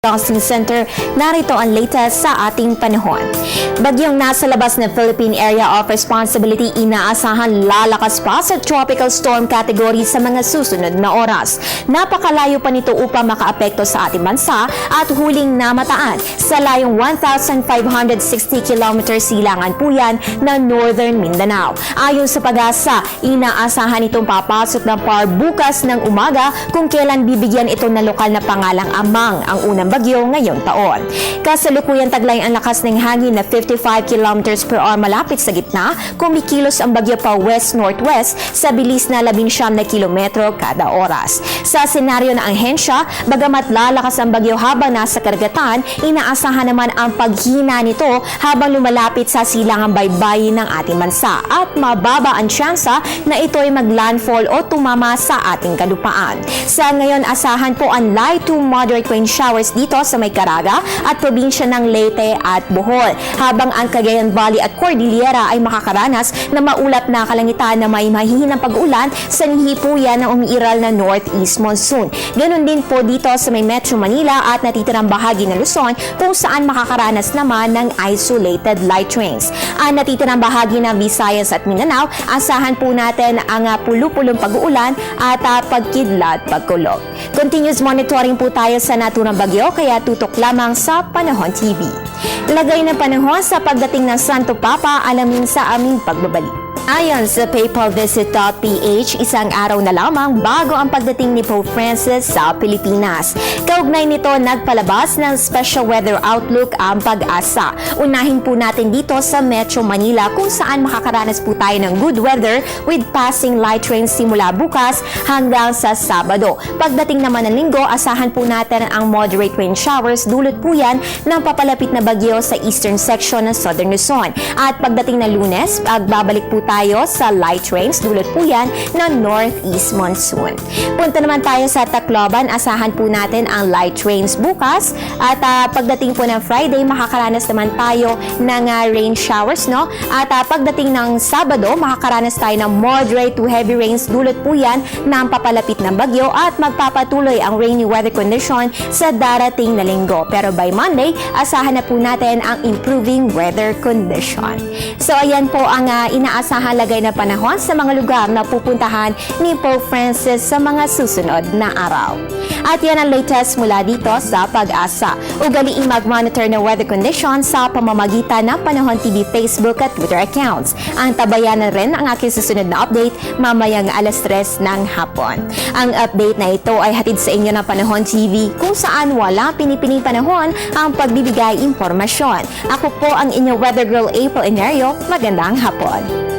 Broadcasting Center, narito ang latest sa ating panahon. Bagyong nasa labas ng Philippine Area of Responsibility, inaasahan lalakas pa sa tropical storm category sa mga susunod na oras. Napakalayo pa nito upang makaapekto sa ating bansa at huling namataan sa layong 1,560 km silangan po yan ng Northern Mindanao. Ayon sa Pag-asa, inaasahan itong papasok ng PAR bukas ng umaga kung kailan bibigyan ito ng lokal na pangalang Amang, ang unang bagyo ngayong taon. Kasalukuyan taglay ang lakas ng hangin na 55 km per hour malapit sa gitna, kumikilos ang bagyo pa west-northwest sa bilis na 19 na kilometro kada oras. Sa senaryo ng ahensya, bagamat lalakas ang bagyo habang nasa karagatan, inaasahan naman ang paghina nito habang lumalapit sa silangang baybayin ng ating bansa at mababa ang tsansa na ito ay maglandfall o tumama sa ating kalupaan. Sa ngayon, asahan po ang light to moderate rain showers dito sa may Caraga at probinsya ng Leyte at Bohol, habang ang Cagayan Valley at Cordillera ay makakaranas na maulap na kalangitan na may mahihinang pag-ulan sa nihipuyan ng umiiral na northeast monsoon. Ganon din po dito sa may Metro Manila at natitirang bahagi ng Luzon kung saan makakaranas naman ng isolated light rains. Ang natitirang bahagi ng Visayas at Mindanao, asahan po natin ang pulu-pulong pag-uulan at pagkidlat pagkulog. Continuous monitoring po tayo sa naturang bagyo, kaya tutok lamang sa Panahon TV. Lagay ng panahon sa pagdating ng Santo Papa, alamin sa aming pagbabalik. Ayon sa papalvisit.ph, isang araw na lamang bago ang pagdating ni Pope Francis sa Pilipinas. Kaugnay nito, nagpalabas ng special weather outlook ang Pag-asa. Unahin po natin dito sa Metro Manila kung saan makakaranas po tayo ng good weather with passing light rains simula bukas hanggang sa Sabado. Pagdating naman ng Linggo, asahan po natin ang moderate rain showers, dulot po yan ng papalapit na bagyo sa eastern section ng Southern Luzon. At pagdating ng Lunes, pagbabalik po tayo sa light rains, dulot po yan ng northeast monsoon. Punta naman tayo sa Tacloban, asahan po natin ang light rains bukas at pagdating po ng Friday, makakaranas naman tayo ng rain showers, no? At pagdating ng Sabado, makakaranas tayo ng moderate to heavy rains, dulot po yan ng papalapit ng bagyo at magpapatuloy ang rainy weather condition sa darating na Linggo. Pero by Monday, asahan na po natin ang improving weather condition. So ayan po ang inaasahan lagay na panahon sa mga lugar na pupuntahan ni Pope Francis sa mga susunod na araw. At yan ang latest mula dito sa Pag-asa. Ugaliin mag-monitor ng weather conditions sa pamamagitan ng Panahon TV Facebook at Twitter accounts. Ang tabayanan rin ang aking susunod na update mamayang 3:00 ng hapon. Ang update na ito ay hatid sa inyo ng Panahon TV kung saan walang pinipiling panahon ang pagbibigay impormasyon. Ako po ang inyong weather girl April Enerio. Magandang hapon.